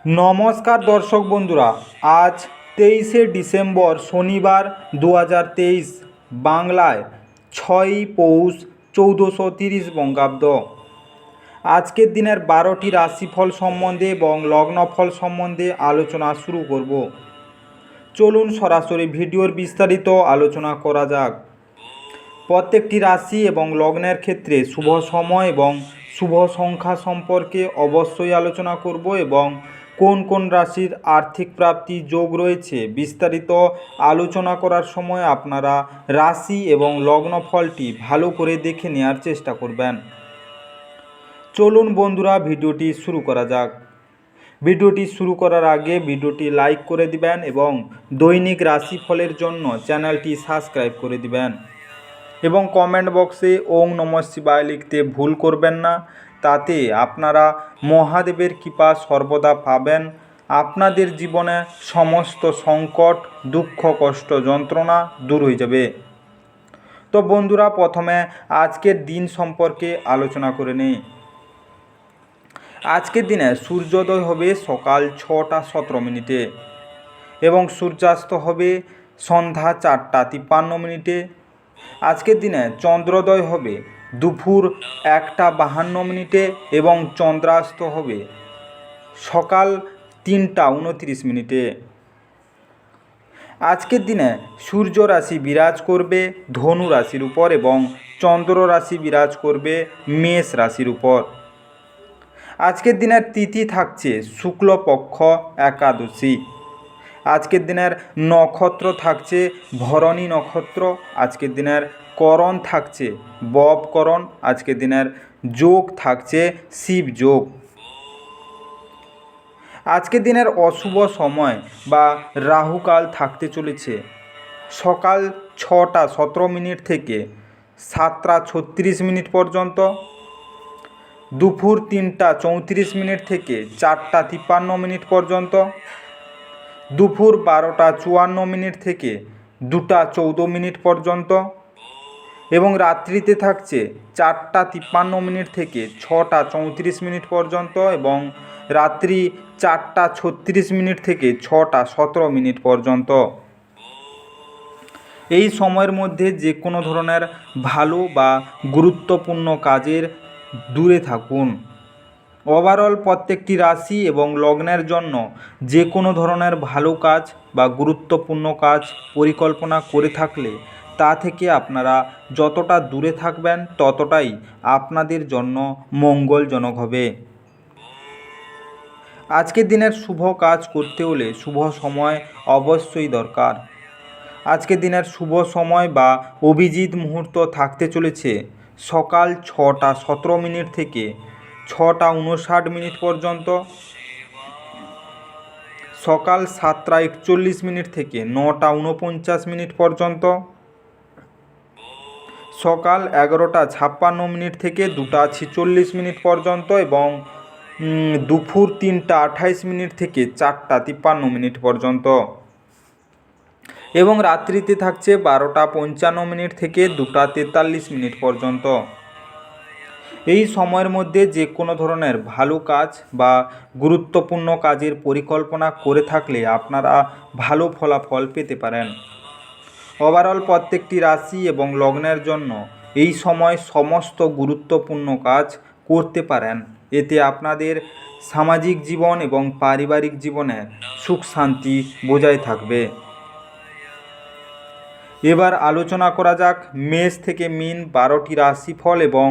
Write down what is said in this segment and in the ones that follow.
নমস্কার দর্শক বন্ধুরা, আজ 23শে ডিসেম্বর শনিবার 2023, বাংলায় 6ই পৌষ 1430 বঙ্গাব্দ। আজকের দিনের 12টি রাশিফল সম্বন্ধে এবং লগ্নফল সম্বন্ধে আলোচনা শুরু করব। চলুন সরাসরি ভিডিওর বিস্তারিত আলোচনা করা যাক। প্রত্যেকটি রাশি এবং লগ্নের ক্ষেত্রে শুভ সময় এবং শুভ সংখ্যা সম্পর্কে অবশ্যই আলোচনা করব এবং কোন কোন রাশির আর্থিক প্রাপ্তি যোগ রয়েছে বিস্তারিত আলোচনা করার সময় আপনারা রাশি এবং লগ্নফলটি ভালো করে দেখে নেওয়ার চেষ্টা করবেন। চলুন বন্ধুরা, ভিডিওটি শুরু করা যাক। ভিডিওটি শুরু করার আগে ভিডিওটি লাইক করে দিবেন এবং দৈনিক রাশিফলের জন্য চ্যানেলটি সাবস্ক্রাইব করে দিবেন এবং কমেন্ট বক্সে ওং নমঃ শিবায় লিখতে ভুল করবেন না। তাতে আপনারা মহাদেবের কৃপা সর্বদা পাবেন। আপনাদের জীবনে সমস্ত সংকট, দুঃখ, কষ্ট, যন্ত্রণা দূর হয়ে যাবে। তো বন্ধুরা, প্রথমে আজকের দিন সম্পর্কে আলোচনা করে নিই। আজকের দিনে সূর্যোদয় হবে সকাল 6টা 17 মিনিটে এবং সূর্যাস্ত হবে সন্ধ্যা 4টা 53 মিনিটে। আজকের দিনে চন্দ্রোদয় হবে দুপুর 1টা 52 মিনিটে এবং চন্দ্রাস্ত হবে সকাল 3টা 29 মিনিটে। আজকের দিনে সূর্য রাশি বিরাজ করবে ধনু রাশির উপর এবং চন্দ্র রাশি বিরাজ করবে মেষ রাশির উপর। আজকের দিনের তিথি থাকছে শুক্লপক্ষ একাদশী। আজকের দিনের নক্ষত্র থাকছে ভরণী নক্ষত্র। আজকের দিনের করণ থাকছে ববকরণ। আজকের দিনের যোগ থাকছে শিব যোগ। আজকের দিনের অশুভ সময় বা রাহুকাল থাকতে চলেছে সকাল 6টা 17 মিনিট থেকে 7টা 36 মিনিট পর্যন্ত, দুপুর 3টা 34 মিনিট থেকে 4টা 53 মিনিট পর্যন্ত, দুপুর 12টা 54 মিনিট থেকে 2টা 14 মিনিট পর্যন্ত এবং রাত্রিতে থাকছে 4টা 53 মিনিট থেকে 6টা 34 মিনিট পর্যন্ত এবং রাত্রি 4টা 36 মিনিট থেকে 6টা 17 মিনিট পর্যন্ত। এই সময়ের মধ্যে যে কোনো ধরনের ভালো বা গুরুত্বপূর্ণ কাজের দূরে থাকুন। ওভারঅল প্রত্যেকটি রাশি এবং লগ্নের জন্য যে কোনো ধরনের ভালো কাজ বা গুরুত্বপূর্ণ কাজ পরিকল্পনা করে থাকলে তা থেকে আপনারা যতটা দূরে থাকবেন ততটাই আপনাদের জন্য মঙ্গলজনক হবে। আজকের দিনের শুভ কাজ করতে হলে শুভ সময় অবশ্যই দরকার। আজকের দিনের শুভ সময় বা অভিজিৎ মুহূর্ত থাকতে চলেছে সকাল 6টা 17 মিনিট থেকে 6টা 59 মিনিট পর্যন্ত, সকাল 7টা 41 মিনিট থেকে 9টা 49 মিনিট পর্যন্ত, সকাল 11টা 56 মিনিট থেকে 2টা 46 মিনিট পর্যন্ত এবং দুপুর 3টা 28 মিনিট থেকে 4টা 53 মিনিট পর্যন্ত এবং রাত্রিতে থাকছে 12টা 55 মিনিট থেকে 2টা 43 মিনিট পর্যন্ত। এই সময়ের মধ্যে যে কোনো ধরনের ভালো কাজ বা গুরুত্বপূর্ণ কাজের পরিকল্পনা করে থাকলে আপনারা ভালো ফলাফল পেতে পারেন। ওভারঅল প্রত্যেকটি রাশি এবং লগ্নের জন্য এই সময় সমস্ত গুরুত্বপূর্ণ কাজ করতে পারেন। এতে আপনাদের সামাজিক জীবন এবং পারিবারিক জীবনে সুখ শান্তি বজায় থাকবে। এবার আলোচনা করা যাক মেষ থেকে মীন 12টি রাশিফল এবং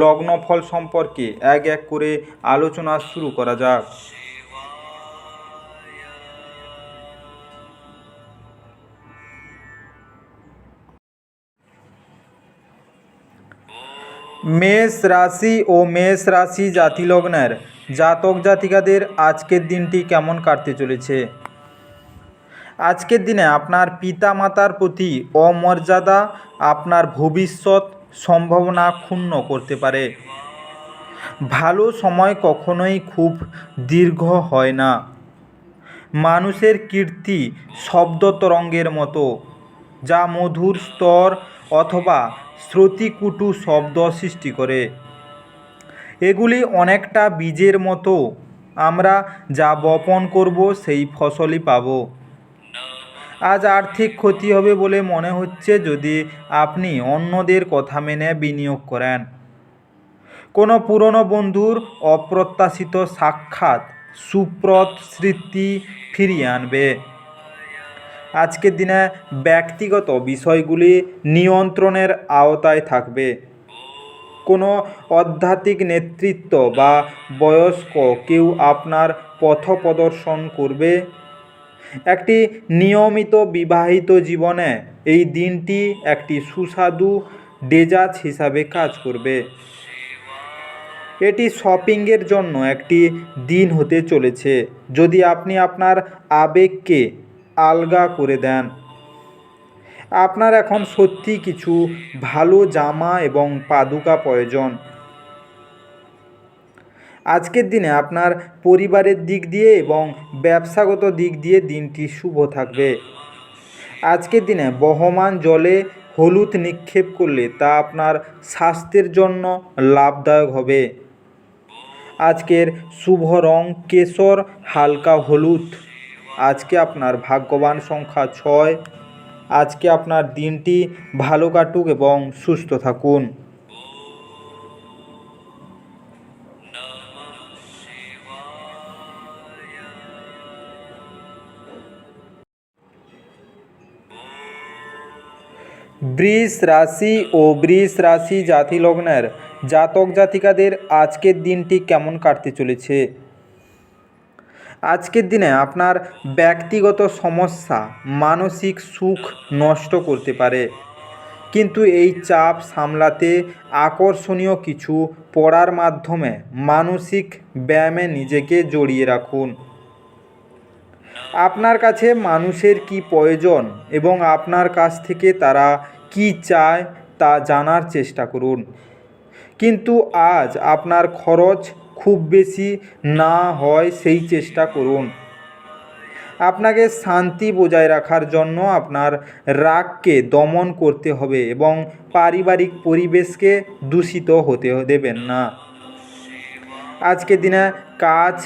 লগ্নফল সম্পর্কে এক এক করে আলোচনা শুরু করা যাক। মেষ রাশি ও মেষ রাশি জাতিলগ্নের জাতক জাতিকাদের আজকের দিনটি কেমন কাটতে চলেছে। আজকের দিনে আপনার পিতা মাতার প্রতি অমর্যাদা আপনার ভবিষ্যৎ সম্ভাবনা ক্ষুণ্ণ করতে পারে। ভালো সময় কখনোই খুব দীর্ঘ হয় না। মানুষের কীর্তি শব্দ তরঙ্গের মতো, যা মধুর স্তর অথবা শ্রুতিকুটু শব্দ সৃষ্টি করে। এগুলি অনেকটা বীজের মতো আমরা যা বপন করব সেই ফসলই পাব। আজ আর্থিক ক্ষতি হবে বলে মনে হচ্ছে যদি আপনি অন্যদের কথা মেনে বিনিয়োগ করেন। কোনো পুরনো বন্ধুর অপ্রত্যাশিত সাক্ষাৎ সুপ্রদ স্মৃতি ফিরিয়ে আনবে। আজকের দিনে ব্যক্তিগত বিষয়গুলি নিয়ন্ত্রণের আওতায় থাকবে। কোনো আধ্যাত্মিক নেতৃত্ব বা বয়স্ক কেউ আপনার পথপ্রদর্শন করবে। একটি নিয়মিত বিবাহিত জীবনে এই দিনটি একটি সুস্বাদু ডেজার্ট হিসাবে কাজ করবে। এটি শপিংয়ের জন্য একটি দিন হতে চলেছে যদি আপনি আপনার আবেগকে আলগা করে দেন। আপনার এখন সত্যি কিছু ভালো জামা এবং পাদুকা প্রয়োজন। আজকের দিনে আপনার পরিবারের দিক দিয়ে এবং ব্যবসাগত দিক দিয়ে দিনটি শুভ থাকবে। আজকের দিনে বহমান জলে হলুদ নিক্ষেপ করলে তা আপনার স্বাস্থ্যের জন্য লাভদায়ক হবে। আজকের শুভ রং কেশর হালকা হলুদ। আজকে আপনার ভাগ্যবান সংখ্যা 6। আজকে আপনার দিনটি ভালো কাটুক এবং সুস্থ থাকুন। বৃষ রাশি ও বৃষ রাশি জাতি লগ্নের জাতক জাতিকাদের আজকের দিনটি কেমন কাটতে চলেছে। আজকের দিনে আপনার ব্যক্তিগত সমস্যা মানসিক সুখ নষ্ট করতে পারে, কিন্তু এই চাপ সামলাতে আকর্ষণীয় কিছু পড়ার মাধ্যমে মানসিক ব্যায়ামে নিজেকে জড়িয়ে রাখুন। আপনার কাছে মানুষের কি প্রয়োজন এবং আপনার কাছ থেকে তারা কি চায় তা জানার চেষ্টা করুন। কিন্তু আজ আপনার খরচ খুব বেশি না হয় সেই চেষ্টা করুন। আপনাকে শান্তি বজায় রাখার জন্য আপনার রাগকে দমন করতে হবে এবং পারিবারিক পরিবেশকে দূষিত হতে দেবেন না। আজকের দিনে কাজ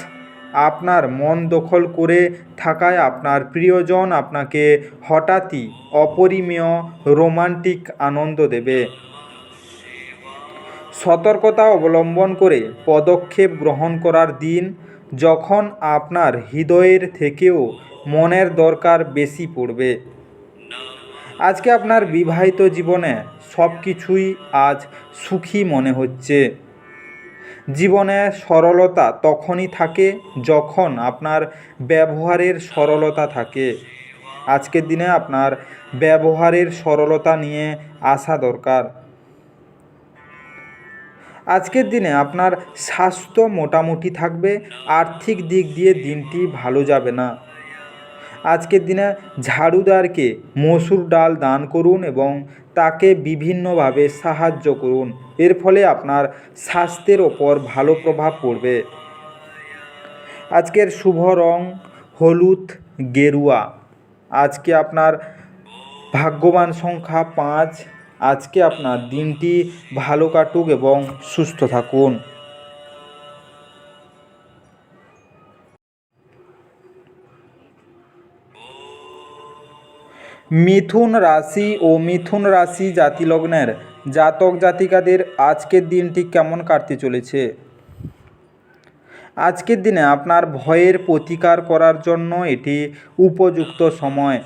আপনার মন দখল করে থাকায় আপনার প্রিয়জন আপনাকে হঠাৎই অপরিমেয় রোমান্টিক আনন্দ দেবে। সতর্কতা অবলম্বন করে পদক্ষেপ গ্রহণ করার দিন যখন আপনার হৃদয়ের থেকেও মনের দরকার বেশি পড়বে। আজকে আপনার বিবাহিত জীবনে সব কিছুই আজ সুখী মনে হচ্ছে। জীবনে সরলতা তখনই থাকে যখন আপনার ব্যবহারের সরলতা থাকে। আজকের দিনে আপনার ব্যবহারের সরলতা নিয়ে আসা দরকার। আজকের দিনে আপনার স্বাস্থ্য মোটামুটি থাকবে। আর্থিক দিক দিয়ে দিনটি ভালো যাবে না। আজকের দিনে ঝাড়ুদারকে মসুর ডাল দান করুন এবং তাকে বিভিন্নভাবে সাহায্য করুন। এর ফলে আপনার স্বাস্থ্যের ওপর ভালো প্রভাব পড়বে। আজকের শুভ রং হলুদ গেরুয়া। আজকে আপনার ভাগ্যবান সংখ্যা 5। আজকে আপনার দিনটি ভালো কাটুক এবং সুস্থ থাকুন। মিথুন রাশি ও মিথুন রাশি জাতিলগ্নের জাতক জাতিকাদের আজকের দিনটি কেমন কাটতে চলেছে। আজকের দিনে আপনার ভয়ের প্রতিকার করার জন্য এটি উপযুক্ত সময়।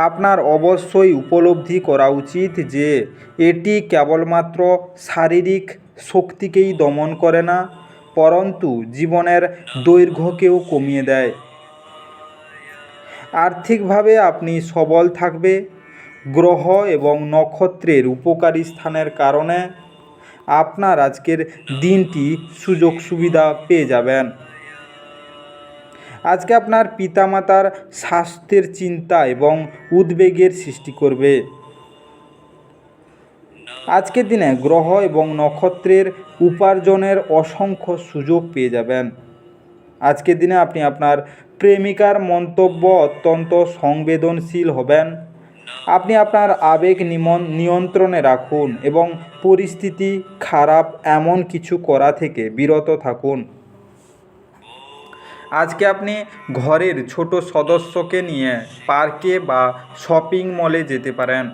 আপনার অবশ্যই উপলব্ধি করা উচিত যে এটি কেবলমাত্র শারীরিক শক্তিকেই দমন করে না, পরন্তু জীবনের দৈর্ঘ্যকেও কমিয়ে দেয়। আর্থিকভাবে আপনি সবল থাকবে। গ্রহ এবং নক্ষত্রের উপকারী স্থানের কারণে আপনার আজকের দিনটি সুযোগ সুবিধা পেয়ে যাবেন। আজকে আপনার পিতামাতার স্বাস্থ্যের চিন্তা এবং উদ্বেগের সৃষ্টি করবে। আজকের দিনে গ্রহ এবং নক্ষত্রের উপার্জনের অসংখ্য সুযোগ পেয়ে যাবেন। আজকের দিনে আপনি আপনার প্রেমিকার মন্তব্য অত্যন্ত সংবেদনশীল হবেন। আপনি আপনার আবেগ নিয়ন্ত্রণে রাখুন এবং পরিস্থিতি খারাপ এমন কিছু করা থেকে বিরত থাকুন। আজকে আপনি ঘরের ছোট সদস্যকে নিয়ে পার্কে বা শপিং মলে যেতে পারেন।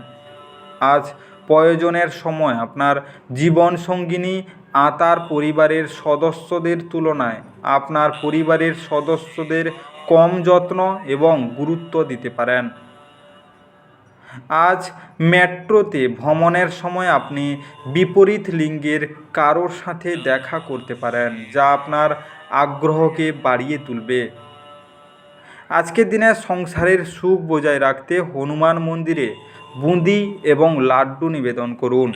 আজ প্রয়োজনের সময় আপনার জীবনসঙ্গিনী তার পরিবারের সদস্যদের তুলনায় আপনার পরিবারের সদস্যদের কম যত্ন এবং গুরুত্ব দিতে পারেন। আজ মেট্রোতে ভ্রমণের সময় আপনি বিপরীত লিঙ্গের কারোর সাথে দেখা করতে পারেন, যা আপনার আগ্রহকে বাড়িয়ে তুলবে। আজকের দিনে সংসারের সুখ বজায় রাখতে হনুমান মন্দিরে বুঁদি এবং লাড্ডু নিবেদন করুন।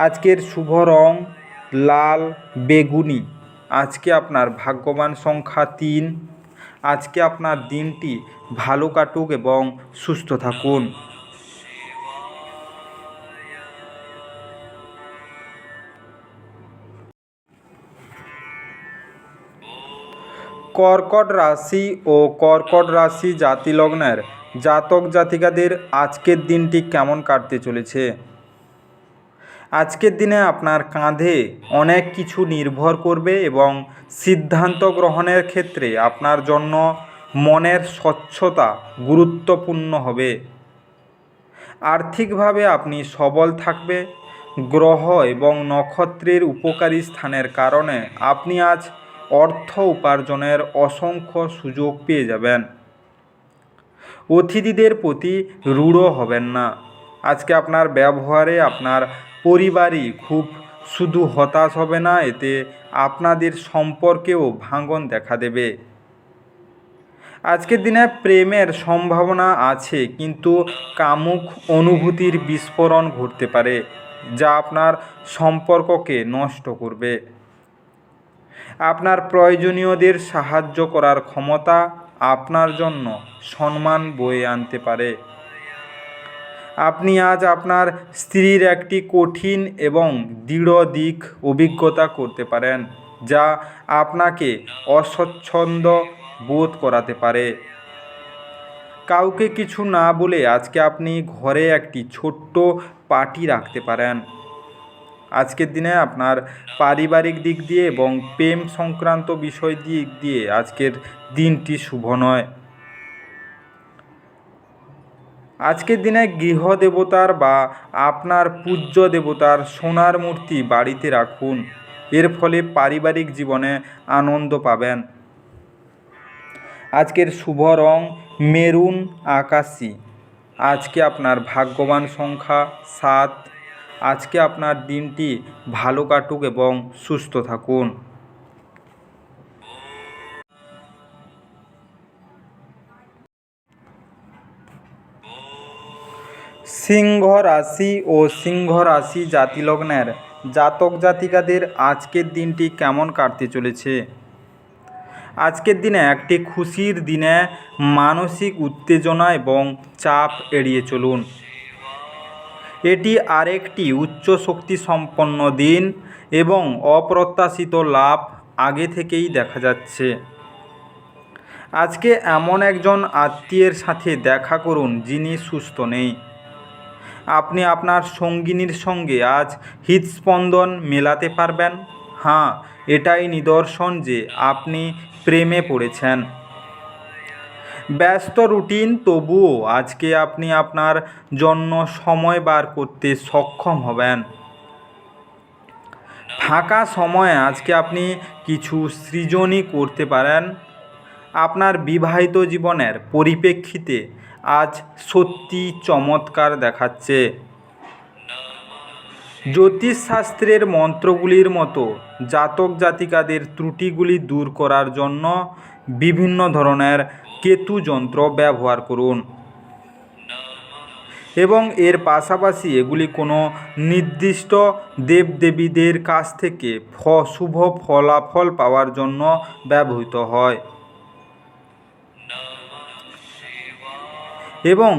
আজকের শুভ রং লাল বেগুনি। আজকে আপনার ভাগ্যবান সংখ্যা 3। আজকে আপনার দিনটি ভালো কাটুক এবং সুস্থ থাকুন। কর্কট রাশি ও কর্কট রাশি জাতিলগ্নের জাতক জাতিকাদের আজকের দিনটি কেমন কাটতে চলেছে? আজকের দিনে আপনার কাঁধে অনেক কিছু নির্ভর করবে এবং সিদ্ধান্ত গ্রহণের ক্ষেত্রে আপনার জন্য মনের স্বচ্ছতা গুরুত্বপূর্ণ হবে। আর্থিকভাবে আপনি সবল থাকবে। গ্রহ এবং নক্ষত্রের উপকারী স্থানের কারণে আপনি আজ অর্থ উপার্জনের অসংখ্য সুযোগ পেয়ে যাবেন। অতিথিদের প্রতি রূঢ় হবেন না। আজকে আপনার ব্যবহারে আপনার পরিবারই খুব শুধু হতাশ হবে না, এতে আপনাদের সম্পর্কেও ভাঙন দেখা দেবে। আজকের দিনে প্রেমের সম্ভাবনা আছে, কিন্তু কামুক অনুভূতির বিস্ফোরণ ঘটতে পারে, যা আপনার সম্পর্ককে নষ্ট করবে। আপনার প্রয়োজনীয়দের সাহায্য করার ক্ষমতা আপনার জন্য সম্মান বয়ে আনতে পারে। আপনি আজ আপনার স্ত্রীর একটি কঠিন এবং দৃঢ় দিক অভিজ্ঞতা করতে পারেন, যা আপনাকে অস্বচ্ছন্দ বোধ করাতে পারে। কাউকে কিছু না বলে আজকে আপনি ঘরে একটি ছোট্ট পার্টি রাখতে পারেন। আজকের দিনে আপনার পারিবারিক দিক দিয়ে এবং প্রেম সংক্রান্ত বিষয় দিক দিয়ে আজকের দিনটি শুভ নয়। আজকের দিনে গৃহদেবতার বা আপনার পূজ্য দেবতার সোনার মূর্তি বাড়িতে রাখুন। এর ফলে পারিবারিক জীবনে আনন্দ পাবেন। আজকের শুভ রং মেরুন আকাশি। আজকে আপনার ভাগ্যবান সংখ্যা 7। আজকে আপনার দিনটি ভালো কাটুক এবং সুস্থ থাকুন। সিংহ রাশি ও সিংহ রাশি জাতিলগ্নের জাতক জাতিকাদের আজকের দিনটি কেমন কাটতে চলেছে? আজকের দিনে একটি খুশির দিনে মানসিক উত্তেজনা এবং চাপ এড়িয়ে চলুন। এটি আরেকটি উচ্চ শক্তি সম্পন্ন দিন এবং অপ্রত্যাশিত লাভ আগে থেকেই দেখা যাচ্ছে। আজকে এমন একজন আত্মীয়ের সাথে দেখা করুন যিনি সুস্থ নেই। আপনি আপনার সঙ্গিনীর সঙ্গে আজ হৃদস্পন্দন মেলাতে পারবেন। হ্যাঁ, এটাই নিদর্শন যে আপনি প্রেমে পড়েছেন। ব্যস্ত রুটিন, তবুও আজকে আপনি আপনার জন্য সময় বার করতে সক্ষম হবেন। ফাঁকা সময়ে আজকে আপনি কিছু সৃজনই করতে পারেন। আপনার বিবাহিত জীবনের পরিপ্রেক্ষিতে আজ সত্যি চমৎকার দেখাচ্ছে। জ্যোতিষশাস্ত্রের মন্ত্রগুলির মতো জাতক জাতিকাদের ত্রুটিগুলি দূর করার জন্য বিভিন্ন ধরনের কেতু যন্ত্র ব্যবহার করুন এবং এর পাশাপাশি এগুলি কোনো নির্দিষ্ট দেবদেবীদের কাছ থেকে শুভ ফলাফল পাওয়ার জন্য ব্যবহৃত হয়। এবং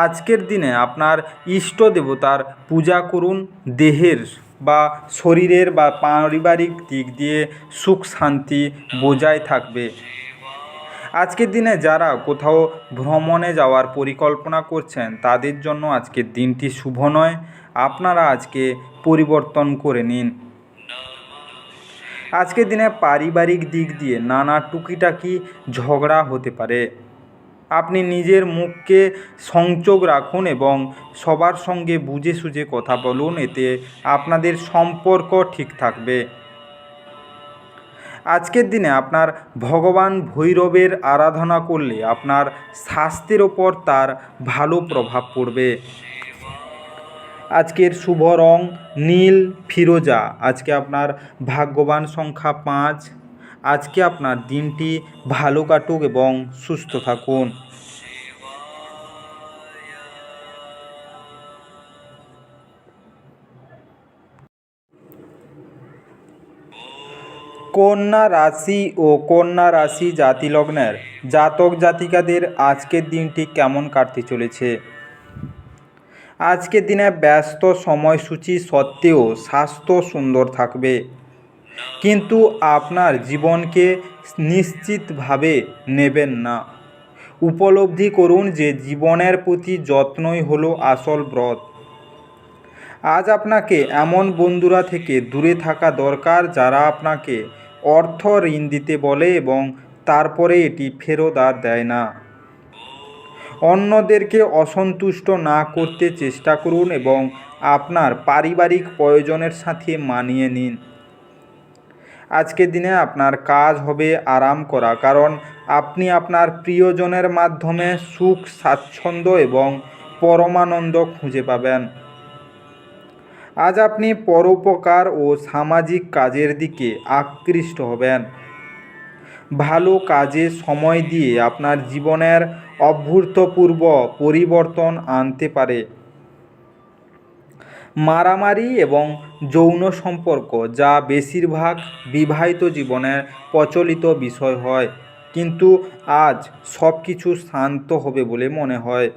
আজকের দিনে আপনার ইষ্ট দেবতার পূজা করুন। দেহের বা শরীরের বা পারিবারিক দিক দিয়ে সুখ শান্তি বজায় থাকবে। আজকের দিনে যারা কোথাও ভ্রমণে যাওয়ার পরিকল্পনা করছেন তাদের জন্য আজকের দিনটি শুভ নয়। আপনারা আজকে পরিবর্তন করে নিন। আজকের দিনে পারিবারিক দিক দিয়ে নানা টুকিটাকি ঝগড়া হতে পারে। আপনি নিজের মুখকে সংযোগ রাখুন এবং সবার সঙ্গে বুঝে সুঝে কথা বলুন, এতে আপনাদের সম্পর্ক ঠিক থাকবে। আজকের দিনে আপনার ভগবান ভৈরবের আরাধনা করলে আপনার স্বাস্থ্যের ওপর তার ভালো প্রভাব পড়বে। আজকের শুভ রং নীল ফিরোজা। আজকে আপনার ভাগ্যবান সংখ্যা 5। আজকে আপনার দিনটি ভালো কাটুক এবং সুস্থ থাকুন। কন্যা রাশি ও কন্যা রাশি জাতিলগ্নের জাতক জাতিকাদের আজকের দিনটি কেমন কাটতে চলেছে? আজকের দিনে ব্যস্ত সময়সূচি সত্ত্বেও স্বাস্থ্য সুন্দর থাকবে, কিন্তু আপনার জীবনকে নিশ্চিতভাবে নেবেন না। উপলব্ধি করুন যে জীবনের প্রতি যত্নই হলো আসল ব্রত। আজ আপনাকে এমন বন্ধুরা থেকে দূরে থাকা দরকার যারা আপনাকে অর্থ ঋণ দিতে বলে এবং তারপরে এটি ফেরত আর দেয় না। অন্যদেরকে অসন্তুষ্ট না করতে চেষ্টা করুন এবং আপনার পারিবারিক প্রয়োজনের সাথে মানিয়ে নিন। আজকের দিনে আপনার কাজ হবে আরাম করা, কারণ আপনি আপনার প্রিয়জনের মাধ্যমে সুখ স্বাচ্ছন্দ্য এবং পরমানন্দ খুঁজে পাবেন। আজ আপনি পরোপকার ও সামাজিক কাজের দিকে আকৃষ্ট হবেন। ভালো কাজে সময় দিয়ে আপনার জীবনের অভূতপূর্ব পরিবর্তন আনতে পারে। মারামারি এবং যৌন সম্পর্ক, যা বেশিরভাগ বিবাহিত জীবনের প্রচলিত বিষয় হয়, কিন্তু আজ সব কিছু শান্ত হবে বলে মনে হয়।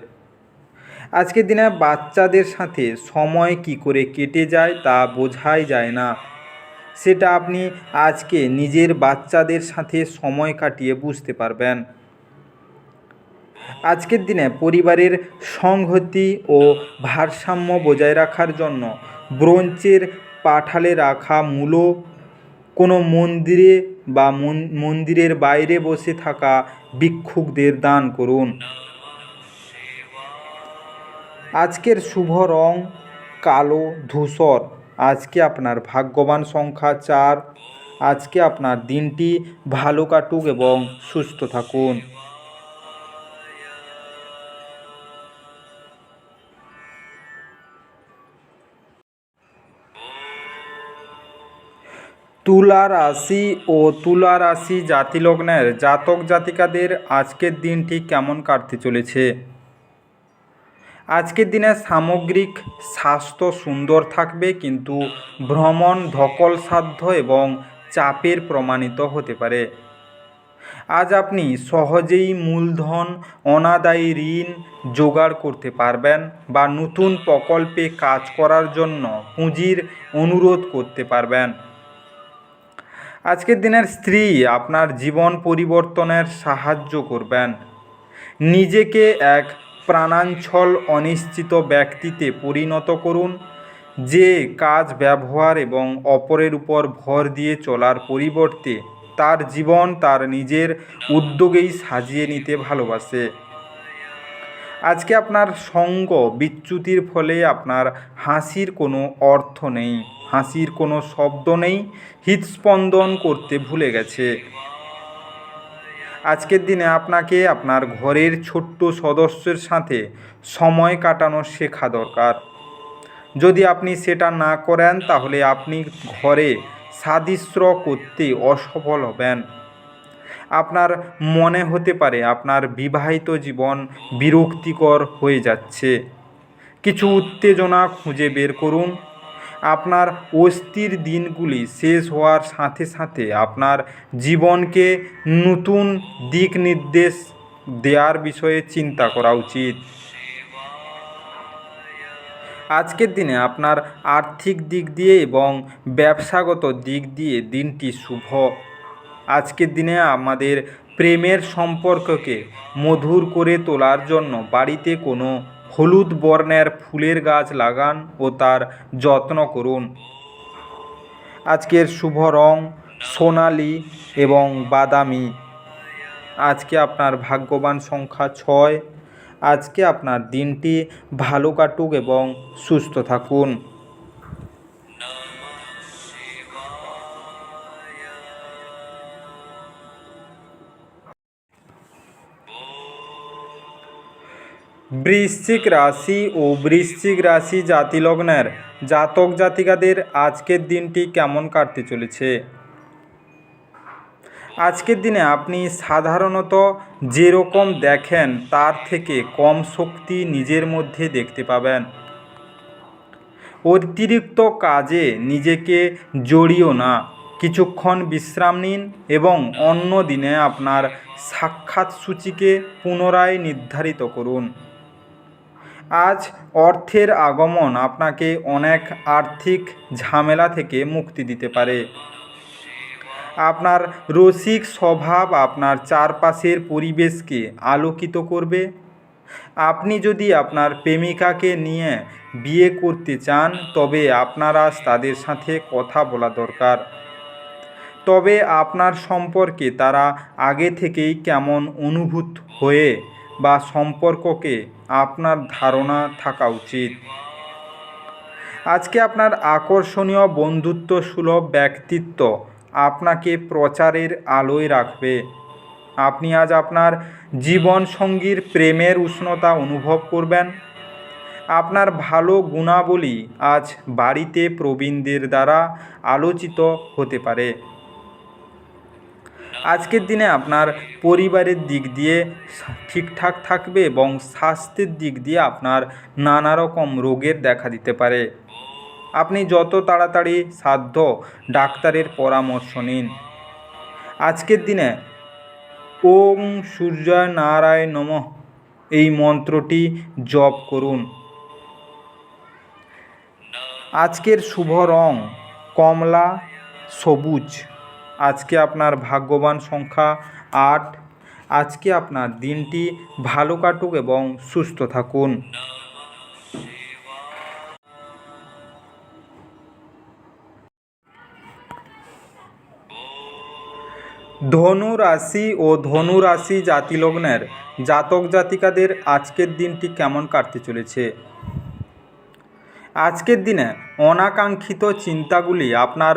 আজকের দিনে বাচ্চাদের সাথে সময় কি করে কেটে যায় তা বোঝাই যায় না। সেটা আপনি আজকে নিজের বাচ্চাদের সাথে সময় কাটিয়ে বুঝতে পারবেন। আজকের দিনে পরিবারের সংহতি ও ভারসাম্য বজায় রাখার জন্য ব্রোঞ্জের পাঠালে রাখা মূলো কোনো মন্দিরে বা মন্দিরের বাইরে বসে থাকা ভিক্ষুকদের দান করুন। আজকের শুভ রং কালো ধূসর। আজকে আপনার ভাগ্যবান সংখ্যা 4। আজকে আপনার দিনটি ভালো কাটুক এবং সুস্থ থাকুন। তুলা রাশি ও তুলা রাশি জাতিলগ্নের জাতক জাতিকাদের আজকের দিনটি কেমন কাটতে চলেছে? আজকের দিনে সামগ্রিক স্বাস্থ্য সুন্দর থাকবে, কিন্তু ভ্রমণ ধকলসাধ্য এবং চাপের প্রমাণিত হতে পারে। আজ আপনি সহজেই মূলধন, অনাদায়ী ঋণ জোগাড় করতে পারবেন বা নতুন প্রকল্পে কাজ করার জন্য পুঁজির অনুরোধ করতে পারবেন। আজকের দিনের স্ত্রী আপনার জীবন পরিবর্তনের সাহায্য করবেন। নিজেকে এক প্রাণাঞ্চল অনিশ্চিত ব্যক্তিতে পরিণত করুন, যে কাজ ব্যবহার এবং অপরের উপর ভর দিয়ে চলার পরিবর্তে তার জীবন তার নিজের উদ্যোগেই সাজিয়ে নিতে ভালোবাসে। আজকে আপনার সঙ্গ বিচ্যুতির ফলে আপনার হাসির কোনো অর্থ নেই, হাসির কোনো শব্দ নেই, হৃদস্পন্দন করতে ভুলে গেছে। আজকের দিনে আপনাকে আপনার ঘরের ছোট্ট সদস্যের সাথে সময় কাটানো শেখা দরকার। যদি আপনি সেটা না করেন তাহলে আপনি ঘরে সাদৃশ্য করতে অসফল হবেন। আপনার মনে হতে পারে আপনার বিবাহিত জীবন বিরক্তিকর হয়ে যাচ্ছে। কিছু উত্তেজনা খুঁজে বের করুন। আপনার অস্থির দিনগুলি শেষ হওয়ার সাথে সাথে আপনার জীবনকে নতুন দিক নির্দেশ দেওয়ার বিষয়ে চিন্তা করা উচিত। আজকের দিনে আপনার আর্থিক দিক দিয়ে এবং ব্যবসাগত দিক দিয়ে দিনটি শুভ। আজকের দিনে আমাদের প্রেমের সম্পর্ককে মধুর করে তোলার জন্য বাড়িতে কোনো হলুদ বর্ণের ফুলের গাছ লাগান ও তার যত্ন করুন। আজকের শুভ রং সোনালি এবং বাদামি। আজকে আপনার ভাগ্যবান সংখ্যা 6। আজকে আপনার দিনটি ভালো কাটুক এবং সুস্থ থাকুন। বৃশ্চিক রাশি ও বৃশ্চিক রাশি জাতিলগ্নের জাতক জাতিকাদের আজকের দিনটি কেমন কাটতে চলেছে? আজকের দিনে আপনি সাধারণত যেরকম দেখেন তার থেকে কম শক্তি নিজের মধ্যে দেখতে পাবেন। অতিরিক্ত কাজে নিজেকে জড়িও না, কিছুক্ষণ বিশ্রাম নিন এবং অন্য দিনে আপনার সাক্ষাৎ সূচিকে পুনরায় নির্ধারিত করুন। আজ অর্থের আগমন আপনাকে অনেক আর্থিক ঝামেলা থেকে মুক্তি দিতে পারে। আপনার রসিক স্বভাব আপনার চারপাশের পরিবেশকে আলোকিত করবে। আপনি যদি আপনার প্রেমিকাকে নিয়ে বিয়ে করতে চান তবে আপনার আজ তাদের সাথে কথা বলা দরকার। তবে আপনার সম্পর্কে তারা আগে থেকেই কেমন অনুভূত হয়ে বা সম্পর্ককে আপনার ধারণা থাকা উচিত। আজকে আপনার আকর্ষণীয় বন্ধুত্ব সুলভ ব্যক্তিত্ব আপনাকে প্রচারের আলোয় রাখবে। আপনি আজ আপনার জীবনসঙ্গীর প্রেমের উষ্ণতা অনুভব করবেন। আপনার ভালো গুণাবলী আজ বাড়িতে প্রবীণদের দ্বারা আলোচিত হতে পারে। আজকের দিনে আপনার পরিবারের দিক দিয়ে ঠিকঠাক থাকবে এবং স্বাস্থ্যের দিক দিয়ে আপনার নানা রকম রোগের দেখা দিতে পারে। আপনি যত তাড়াতাড়ি সাধ্য ডাক্তারের পরামর্শ নিন। আজকের দিনে ওং সূর্যায় নারায়ণ নমঃ এই মন্ত্রটি জপ করুন। আজকের শুভ রং কমলা সবুজ। আজকে আপনার ভাগ্যবান সংখ্যা 8। আজকে আপনার দিনটি ভালো কাটুক এবং সুস্থ থাকুন। ধনু রাশি ও ধনু রাশি জাতিলগ্নের জাতক জাতিকাদের আজকের দিনটি কেমন কাটতে চলেছে? আজকের দিনে অনাকাঙ্ক্ষিত চিন্তাগুলি আপনার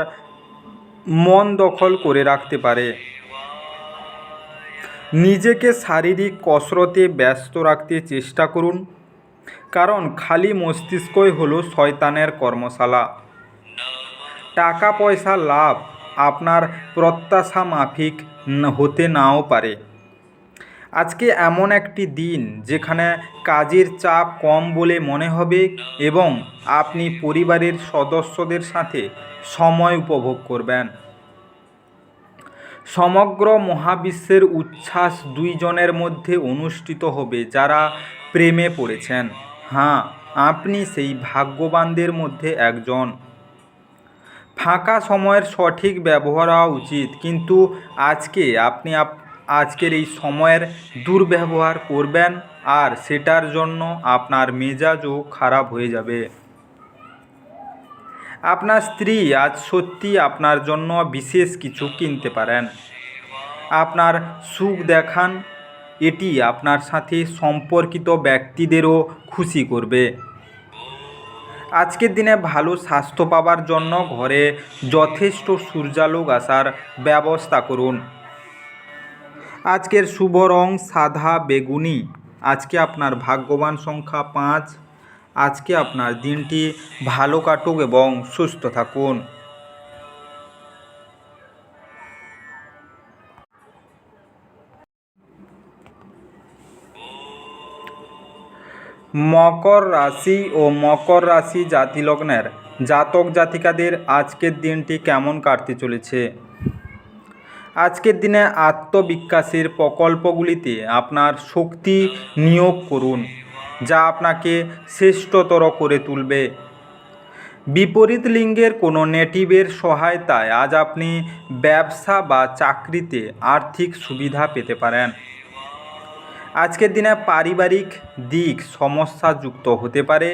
মন দখল করে রাখতে পারে। নিজেকে শারীরিক কসরতে ব্যস্ত রাখতে চেষ্টা করুন, কারণ খালি মস্তিষ্কই হলো শয়তানের কর্মশালা। টাকা পয়সা লাভ আপনার প্রত্যাশা মাফিক হতে নাও পারে। আজকে এমন একটি দিন যেখানে কাজের চাপ কম বলে মনে হবে এবং আপনি পরিবারের সদস্যদের সাথে সময় উপভোগ করবেন। সমগ্র মহাবিশ্বের উচ্ছ্বাস দুইজনের মধ্যে অনুষ্ঠিত হবে যারা প্রেমে পড়েছেন। হ্যাঁ, আপনি সেই ভাগ্যবানদের মধ্যে একজন। ফাঁকা সময়ের সঠিক ব্যবহার হওয়া উচিত, কিন্তু আপনি আজকের এই সময়ের দুর্ব্যবহার করবেন আর সেটার জন্য আপনার মেজাজও খারাপ হয়ে যাবে। আপনার স্ত্রী আজ সত্যি আপনার জন্য বিশেষ কিছু কিনতে পারেন। আপনার সুখ দেখান, এটি আপনার সাথে সম্পর্কিত ব্যক্তিদেরও খুশি করবে। আজকের দিনে ভালো স্বাস্থ্য পাওয়ার জন্য ঘরে যথেষ্ট সূর্যালোক আসার ব্যবস্থা করুন। আজকের শুভ রং সাদা বেগুনি। আজকে আপনার ভাগ্যবান সংখ্যা 5। আজকে আপনার দিনটি ভালো কাটুক এবং সুস্থ থাকুন। মকর রাশি ও মকর রাশি জাতিলগ্নের জাতক জাতিকাদের আজকের দিনটি কেমন কাটতে চলেছে? আজকের দিনে আত্মবিকাশের প্রকল্পগুলিতে আপনার শক্তি নিয়োগ করুন, যা আপনাকে শ্রেষ্ঠতর করে তুলবে। বিপরীত লিঙ্গের কোনো নেটিভের সহায়তায় আজ আপনি ব্যবসা বা চাকরিতে আর্থিক সুবিধা পেতে পারেন। আজকের দিনে পারিবারিক দিক সমস্যাযুক্ত হতে পারে।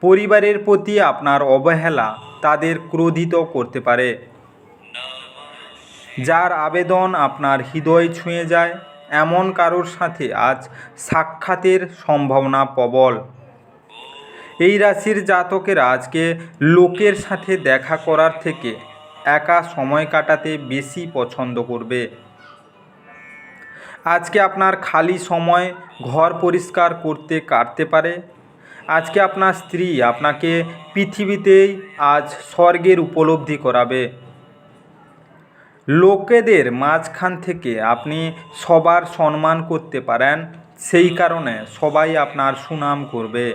পরিবারের প্রতি আপনার অবহেলা তাদের ক্রোধিত করতে পারে। যার আবেদন আপনার হৃদয় ছুঁয়ে যায় এমন কারোর সাথে আজ সাক্ষাতের সম্ভাবনা প্রবল। এই রাশির জাতকেরা আজকে লোকের সাথে দেখা করার থেকে একা সময় কাটাতে বেশি পছন্দ করবে। আজকে আপনার খালি সময় ঘর পরিষ্কার করতে কাটতে পারে। আজকে আপনার স্ত্রী আপনাকে পৃথিবীতেই আজ স্বর্গের উপলব্ধি করাবে। লোকেদের মাঝখান থেকে আপনি সবার সম্মান করতে পারেন, সেই কারণে সবাই আপনার সুনাম করবে।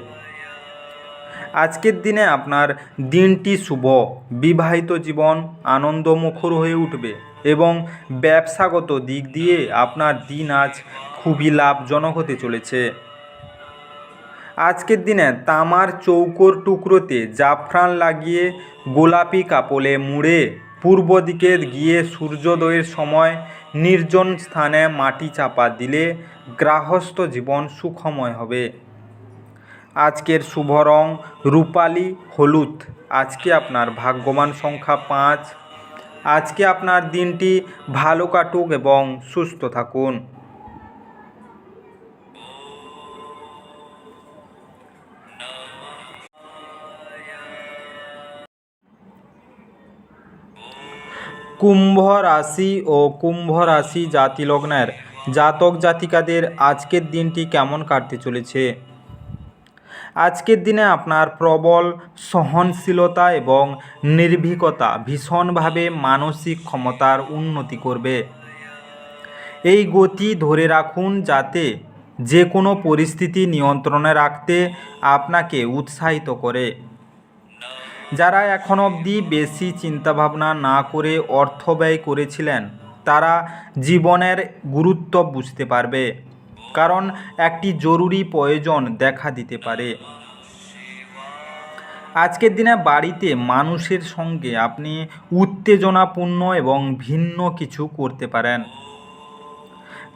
আজকের দিনে আপনার দিনটি শুভ, বিবাহিত জীবন আনন্দমুখর হয়ে উঠবে এবং ব্যবসাগত দিক দিয়ে আপনার দিন আজ খুবই লাভজনক হতে চলেছে। আজকের দিনে তামার চৌকোর টুকরোতে জাফরান লাগিয়ে গোলাপি কাপড়ে মুড়ে পূর্ব দিকে গিয়ে সূর্যোদয়ের সময় নির্জন স্থানে মাটি চাপা দিলে গৃহস্থ জীবন সুখময় হবে। আজকের শুভ রং রূপালি হলুদ। আজকে আপনার ভাগ্যবান সংখ্যা 5। আজকে আপনার দিনটি ভালো কাটুক এবং সুস্থ থাকুন। কুম্ভ রাশি ও কুম্ভ রাশি জাতি লগ্নের জাতক জাতিকাদের আজকের দিনটি কেমন কাটতে চলেছে। আজকের দিনে আপনার প্রবল সহনশীলতা এবং নির্ভীকতা ভীষণভাবে মানসিক ক্ষমতার উন্নতি করবে। এই গতি ধরে রাখুন যাতে যে কোনো পরিস্থিতি নিয়ন্ত্রণে রাখতে আপনাকে উৎসাহিত করে। যারা এখন অবধি বেশি চিন্তাভাবনা না করে অর্থ ব্যয় করেছিলেন তারা জীবনের গুরুত্ব বুঝতে পারবে, কারণ একটি জরুরি প্রয়োজন দেখা দিতে পারে। আজকের দিনে বাড়িতে মানুষের সঙ্গে আপনি উত্তেজনাপূর্ণ এবং ভিন্ন কিছু করতে পারেন।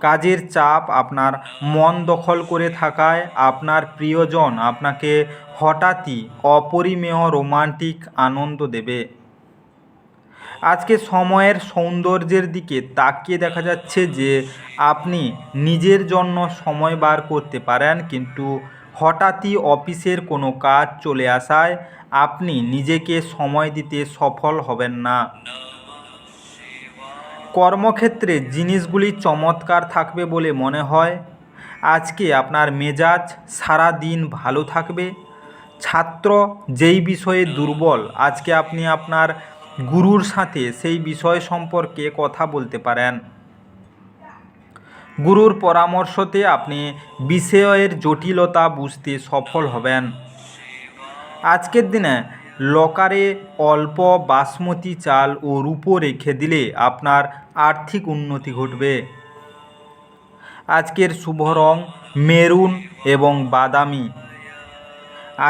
কাজের চাপ আপনার মন দখল করে থাকায় আপনার প্রিয়জন আপনাকে হঠাৎই অপরিমেয় রোমান্টিক আনন্দ দেবে। আজকে সময়ের সৌন্দর্যের দিকে তাকিয়ে দেখা যাচ্ছে যে আপনি নিজের জন্য সময় বার করতে পারেন, কিন্তু হঠাৎই অফিসের কোনো কাজ চলে আসায় আপনি নিজেকে সময় দিতে সফল হবেন না। কর্মক্ষেত্রে জিনিসগুলি চমৎকার থাকবে বলে মনে হয়। আজকে আপনার মেজাজ সারা দিন ভালো থাকবে। ছাত্র যেই বিষয়ে দুর্বল আজকে আপনি আপনার গুরুর সাথে সেই বিষয় সম্পর্কে কথা বলতে পারেন। গুরুর পরামর্শতে আপনি বিষয়ের জটিলতা বুঝতে সফল হবেন। আজকের দিনে লকারে অল্প বাসমতি চাল ও রূপো রেখে দিলে আপনার আর্থিক উন্নতি ঘটবে। আজকের শুভ রং মেরুন এবং বাদামি।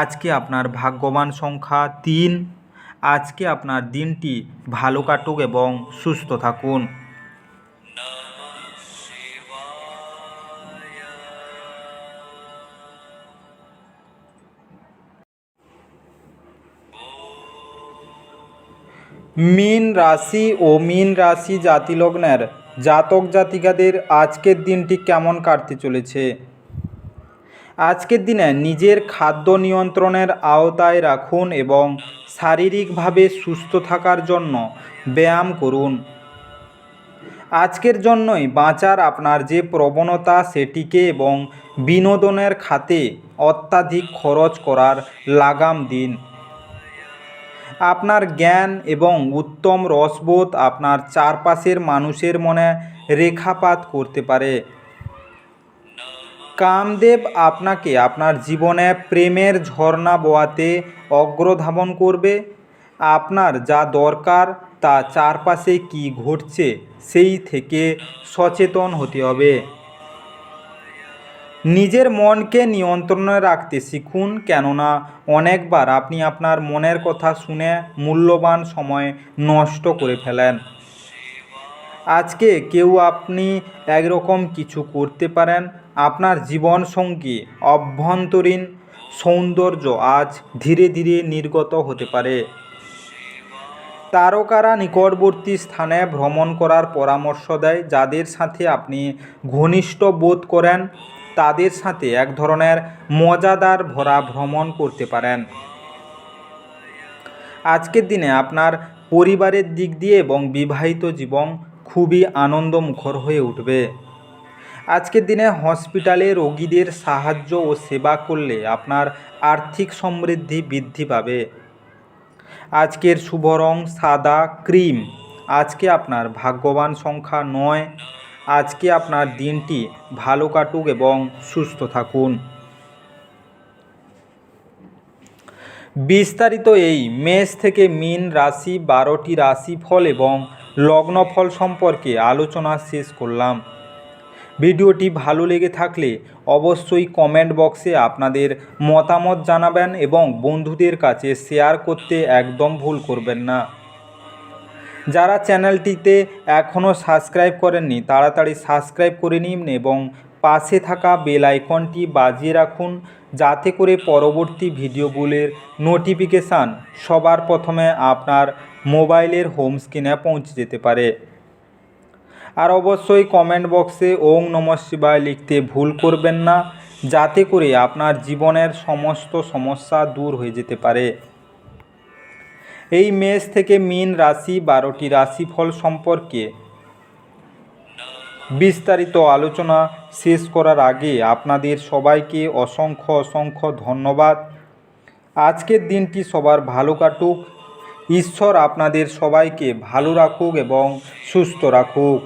আজকে আপনার ভাগ্যবান সংখ্যা 3। আজকে আপনার দিনটি ভালো কাটুক এবং সুস্থ থাকুন। মীন রাশি ও মীন রাশি জাতিলগ্নের জাতক জাতিকাদের আজকের দিনটি কেমন কাটতে চলেছে। আজকের দিনে নিজের খাদ্য নিয়ন্ত্রণের আওতায় রাখুন এবং শারীরিকভাবে সুস্থ থাকার জন্য ব্যায়াম করুন। আজকের জন্যই বাঁচার আপনার যে প্রবণতা সেটিকে এবং বিনোদনের খাতে অত্যাধিক খরচ করার লাগাম দিন। আপনার জ্ঞান এবং উত্তম রসবোধ আপনার চারপাশের মানুষের মনে রেখাপাত করতে পারে। কামদেব আপনাকে আপনার জীবনে প্রেমের ঝর্ণা বোয়াতে অগ্রধাবন করবে। আপনার যা দরকার তা চারপাশে কী ঘটছে সেই থেকে সচেতন হতে হবে। নিজের মনকে নিয়ন্ত্রণে রাখতে শিখুন, কেননা অনেকবার আপনি আপনার মনের কথা শুনে মূল্যবান সময় নষ্ট করে ফেলেন। আজকে কেউ আপনি একরকম কিছু করতে পারেন। আপনার জীবনসঙ্গী অভ্যন্তরীণ সৌন্দর্য আজ ধীরে ধীরে নির্গত হতে পারে। তারকারা নিকটবর্তী স্থানে ভ্রমণ করার পরামর্শ দেয়। যাদের সাথে আপনি ঘনিষ্ঠ বোধ করেন তাদের সাথে এক ধরনের মজাদার ভরা ভ্রমণ করতে পারেন। আজকের দিনে আপনার পরিবারের দিক দিয়ে এবং বিবাহিত জীবন খুবই আনন্দমুখর হয়ে উঠবে। আজকের দিনে হসপিটালে রোগীদের সাহায্য ও সেবা করলে আপনার আর্থিক সমৃদ্ধি বৃদ্ধি পাবে। আজকের শুভ রং সাদা ক্রিম। আজকে আপনার ভাগ্যবান সংখ্যা 9। আজকে আপনার দিনটি ভালো কাটুক এবং সুস্থ থাকুন। বিস্তারিত এই মেষ থেকে মীন রাশি 12টি রাশিফল এবং লগ্নফল সম্পর্কে আলোচনা শেষ করলাম। ভিডিওটি ভালো লেগে থাকলে অবশ্যই কমেন্ট বক্সে আপনাদের মতামত জানাবেন এবং বন্ধুদের কাছে শেয়ার করতে একদম ভুল করবেন না। যারা চ্যানেলটিতে এখনও সাবস্ক্রাইব করেননি তাড়াতাড়ি সাবস্ক্রাইব করে নিন এবং পাশে থাকা বেল আইকনটি বাজিয়ে রাখুন, যাতে করে পরবর্তী ভিডিওগুলির নোটিফিকেশান সবার প্রথমে আপনার মোবাইলের হোম স্ক্রিনে পৌঁছে যেতে পারে। আর অবশ্যই কমেন্ট বক্সে ওং নমঃ শিবায় লিখতে ভুল করবেন না, যাতে করে আপনার জীবনের সমস্ত সমস্যা দূর হয়ে যেতে পারে। এই মেষ থেকে মীন রাশি 12টি রাশিফল সম্পর্কে বিস্তারিত আলোচনা শেষ করার আগে আপনাদের সবাইকে অসংখ্য অসংখ্য ধন্যবাদ। আজকের দিনটি সবার ভালো কাটুক। ঈশ্বর আপনাদের সবাইকে ভালো রাখুক এবং সুস্থ রাখুক।